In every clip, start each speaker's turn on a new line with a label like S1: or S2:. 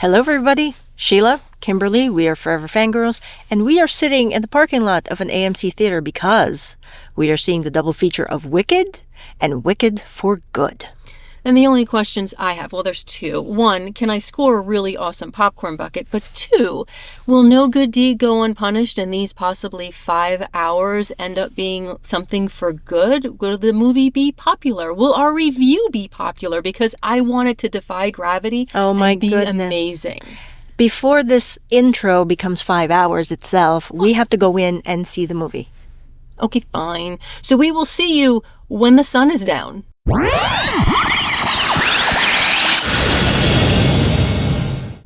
S1: Hello everybody, Sheila, Kimberly, we are Forever Fangirls, and we are sitting in the parking lot of an AMC theater because we are seeing the double feature of Wicked and Wicked for Good.
S2: And the only questions I have, well, there's two. One, can I score a really awesome popcorn bucket? But two, will no good deed go unpunished and these possibly 5 hours end up being something for good? Will the movie be popular? Will our review be popular? Because I want it to defy gravity and be amazing.
S1: Before this intro becomes 5 hours itself, we have to go in and see the movie.
S2: Okay, fine. So we will see you when the sun is down.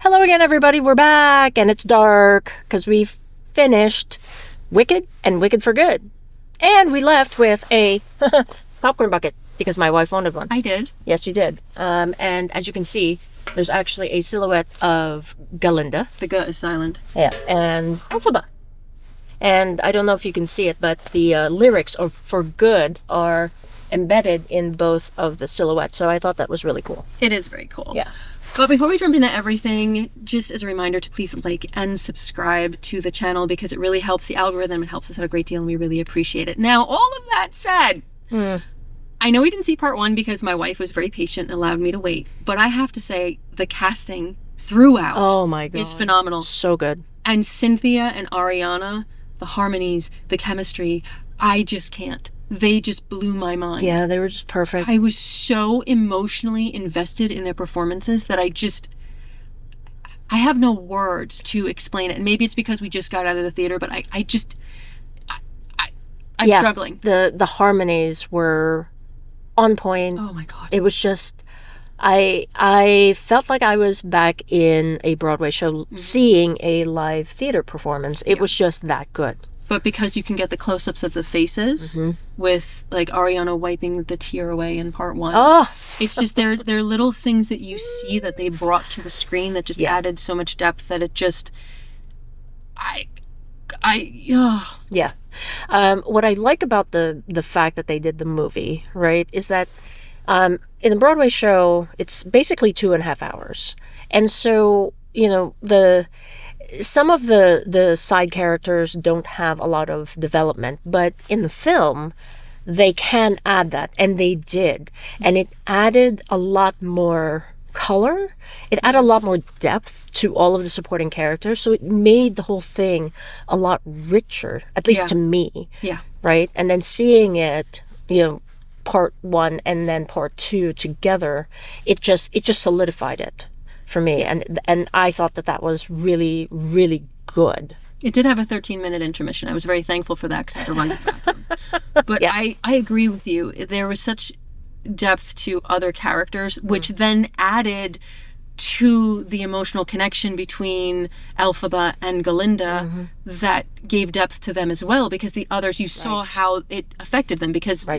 S1: Hello again, everybody. We're back, and it's dark because we've finished Wicked and Wicked for Good. And we left with a popcorn bucket because my wife wanted one.
S2: I did.
S1: Yes, you did. And as you can see, there's actually a silhouette of Galinda.
S2: The G is silent.
S1: Yeah, and Elphaba. And I don't know if you can see it, but the lyrics of For Good are embedded in both of the silhouettes. So I thought that was really cool.
S2: It is very cool.
S1: Yeah.
S2: But before we jump into everything, just as a reminder to please like and subscribe to the channel because it really helps the algorithm. It helps us out a great deal and we really appreciate it. Now, all of that said, I know we didn't see part one because my wife was very patient and allowed me to wait. But I have to say the casting throughout is phenomenal.
S1: So good.
S2: And Cynthia and Ariana, the harmonies, the chemistry, I just can't. They just blew my mind.
S1: Yeah, they were just perfect.
S2: I was so emotionally invested in their performances that I have no words to explain it. And maybe it's because we just got out of the theater, but I'm struggling.
S1: The harmonies were on point.
S2: Oh my God.
S1: It was just, I felt like I was back in a Broadway show seeing a live theater performance. It was just that good.
S2: But because you can get the close-ups of the faces with like Ariana wiping the tear away in part one.
S1: Oh,
S2: it's just they're little things that you see that they brought to the screen that just added so much depth that it just
S1: yeah. What I like about the fact that they did the movie, right, is that in the Broadway show it's basically 2.5 hours, and so some of the side characters don't have a lot of development, but in the film, they can add that, and they did. And it added a lot more color. It added a lot more depth to all of the supporting characters, so it made the whole thing a lot richer, at least to me.
S2: Yeah.
S1: Right? And then seeing it, part one and then part two together, it just solidified it for me, and I thought that was really, really good.
S2: It did have a 13-minute intermission. I was very thankful for that because I had to run to the bathroom. But I agree with you. There was such depth to other characters, which then added to the emotional connection between Elphaba and Galinda that gave depth to them as well, because the others, you saw how it affected them because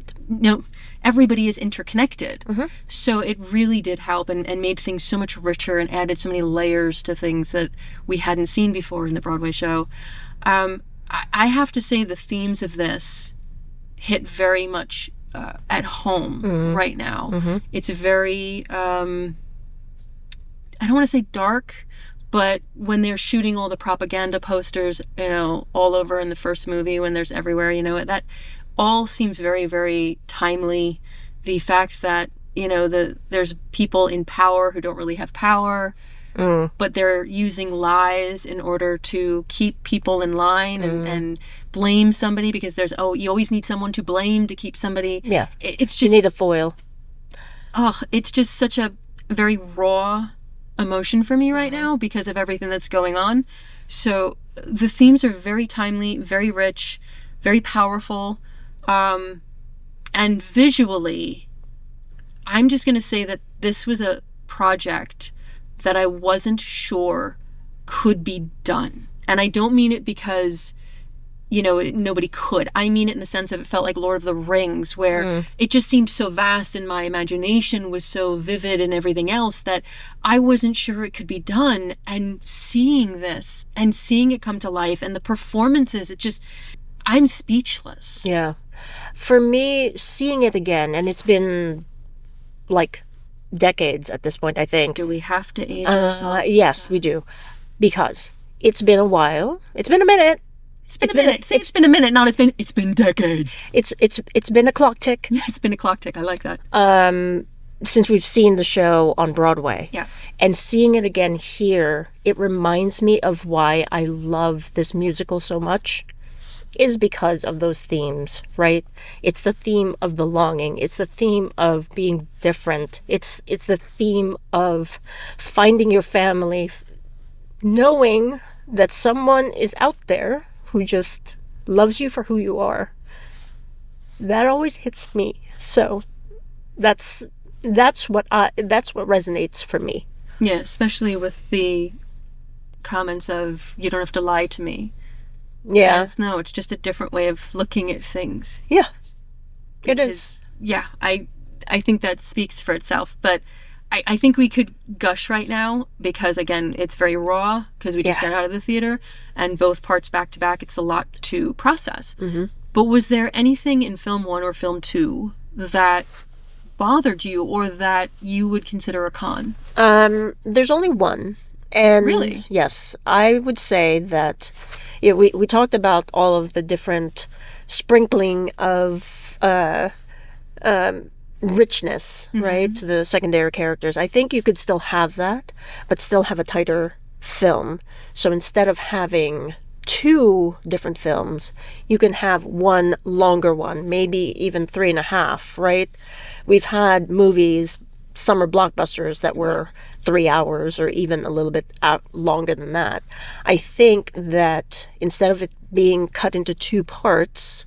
S2: everybody is interconnected. So it really did help and made things so much richer and added so many layers to things that we hadn't seen before in the Broadway show. I have to say the themes of this hit very much at home right now. It's very I don't want to say dark, but when they're shooting all the propaganda posters, all over in the first movie, when there's everywhere, that all seems very, very timely. The fact that, there's people in power who don't really have power, but they're using lies in order to keep people in line and blame somebody because you always need someone to blame to keep somebody.
S1: Yeah.
S2: It's just,
S1: you need a foil.
S2: Oh, it's just such a very raw emotion for me right now because of everything that's going on. So the themes are very timely, very rich, very powerful, and visually I'm just going to say that this was a project that I wasn't sure could be done. And I don't mean it because nobody could. I mean it in the sense of it felt like Lord of the Rings, where it just seemed so vast and my imagination was so vivid and everything else that I wasn't sure it could be done. And seeing this and seeing it come to life and the performances, I'm speechless.
S1: Yeah. For me, seeing it again, and it's been like decades at this point, I think.
S2: Do we have to age ourselves?
S1: Yes, we do. Because it's been a while. It's been a minute.
S2: It's been a minute. Say it's been a minute, not it's been decades.
S1: It's been a clock tick.
S2: It's been a clock tick. I like that.
S1: Since we've seen the show on Broadway.
S2: Yeah.
S1: And seeing it again here, it reminds me of why I love this musical so much, is because of those themes, right? It's the theme of belonging. It's the theme of being different. It's the theme of finding your family, knowing that someone is out there who just loves you for who you are. That always hits me. So that's what resonates for me.
S2: Yeah, especially with the comments of "you don't have to lie to me."
S1: Yeah.
S2: No, it's just a different way of looking at things.
S1: Yeah. It is.
S2: Yeah, I think that speaks for itself. But I think we could gush right now because, again, it's very raw because we just got out of the theater and both parts back to back. It's a lot to process. Mm-hmm. But was there anything in film 1 or film 2 that bothered you or that you would consider a con?
S1: There's only one. And
S2: really?
S1: Yes. I would say that we talked about all of the different sprinkling of richness, right, to the secondary characters. I think you could still have that, but still have a tighter film. So instead of having 2 different films, you can have one longer one, maybe even 3.5, right? We've had movies, summer blockbusters that were 3 hours or even a little bit longer than that. I think that instead of it being cut into 2 parts,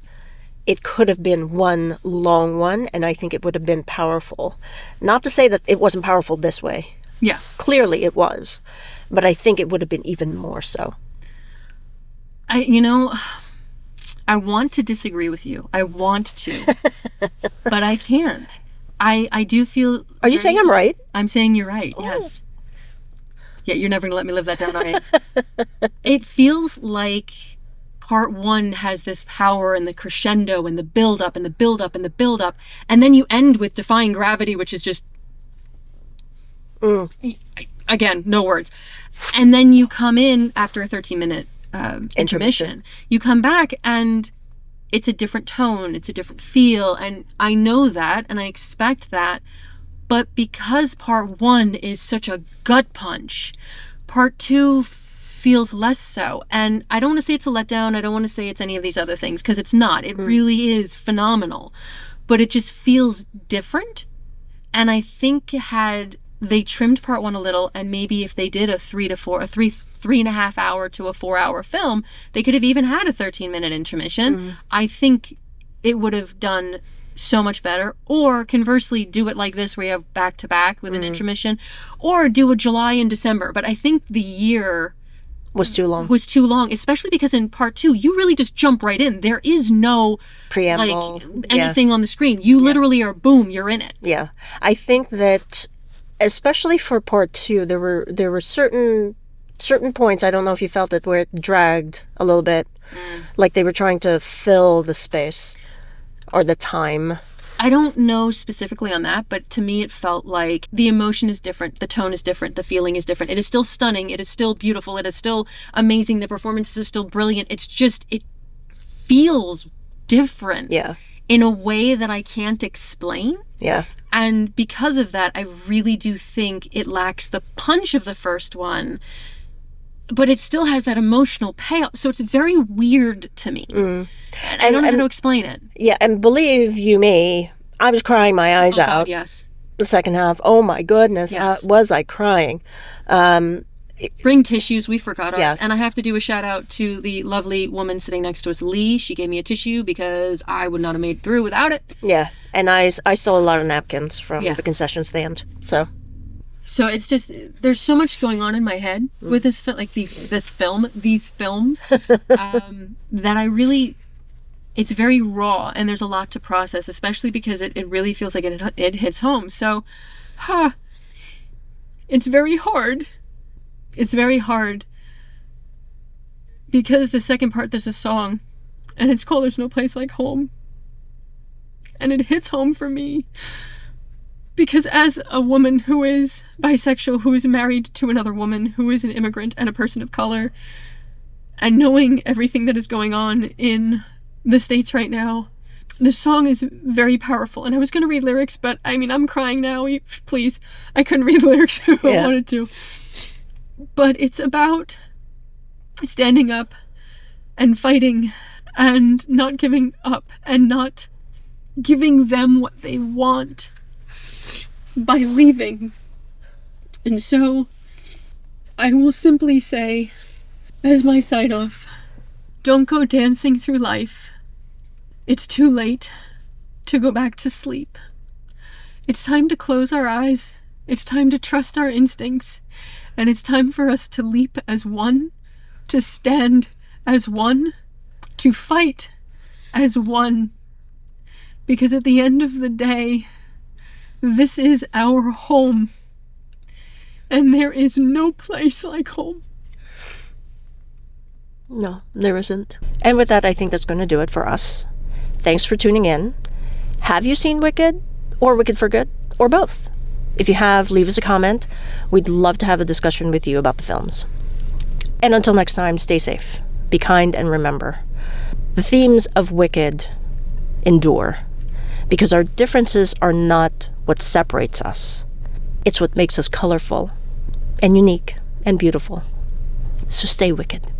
S1: it could have been one long one, and I think it would have been powerful. Not to say that it wasn't powerful this way.
S2: Yeah.
S1: Clearly it was. But I think it would have been even more so.
S2: I want to disagree with you. I want to. But I can't. I do feel...
S1: Are you saying I'm right?
S2: I'm saying you're right, yes. Yeah, you're never going to let me live that down, are you? It feels like part 1 has this power and the crescendo and the build-up and the build-up and the build-up, and then you end with Defying Gravity, which is just... Again, no words. And then you come in after a 13-minute intermission. You come back and it's a different tone, it's a different feel, and I know that and I expect that, but because part 1 is such a gut punch, part 2 feels less so. And I don't want to say it's a letdown, I don't want to say it's any of these other things, because it's not. It really is phenomenal, but it just feels different. And I think had they trimmed part 1 a little, and maybe if they did a 3.5 hour to a 4 hour film, they could have even had a 13-minute intermission. I think it would have done so much better. Or conversely, do it like this where you have back to back with an intermission, or do a July and December. But I think the year
S1: was too long,
S2: especially because in part 2 you really just jump right in. There is no
S1: preamble,
S2: anything on the screen. You literally are, boom, you're in it.
S1: Yeah. I think that especially for part 2, there were certain points, I don't know if you felt it, where it dragged a little bit, like they were trying to fill the space or the time.
S2: I don't know specifically on that, but to me it felt like the emotion is different, the tone is different, the feeling is different. It is still stunning, it is still beautiful, it is still amazing, the performances are still brilliant. It's just, it feels different in a way that I can't explain.
S1: Yeah.
S2: And because of that, I really do think it lacks the punch of the first one, but it still has that emotional payoff. So it's very weird to me. And I don't know how to explain it.
S1: Yeah, and believe you me, I was crying my eyes out.
S2: God, yes.
S1: The second half, oh my goodness, was I crying.
S2: Bring tissues, we forgot ours.
S1: Yes.
S2: And I have to do a shout out to the lovely woman sitting next to us, Lee. She gave me a tissue because I would not have made it through without it.
S1: Yeah, and I stole a lot of napkins from the concession stand, so...
S2: So it's just, there's so much going on in my head with this these films, that I really, it's very raw and there's a lot to process, especially because it really feels like it hits home. So, it's very hard. It's very hard because the second part, there's a song and it's called There's No Place Like Home. And it hits home for me Because as a woman who is bisexual, who is married to another woman, who is an immigrant and a person of color, and knowing everything that is going on in the States right now, the song is very powerful. And I was going to read lyrics, but I mean, I'm crying now. Please. I couldn't read lyrics if I wanted to. But it's about standing up and fighting and not giving up and not giving them what they want by leaving. And so I will simply say, as my sign-off, don't go dancing through life. It's too late to go back to sleep. It's time to close our eyes. It's time to trust our instincts. And it's time for us to leap as one, to stand as one, to fight as one. Because at the end of the day, this is our home. And there is no place like home.
S1: No, there isn't. And with that, I think that's going to do it for us. Thanks for tuning in. Have you seen Wicked? Or Wicked for Good? Or both? If you have, leave us a comment. We'd love to have a discussion with you about the films. And until next time, stay safe, be kind, and remember, the themes of Wicked endure, because our differences are not what separates us. It's what makes us colorful and unique and beautiful. So stay wicked.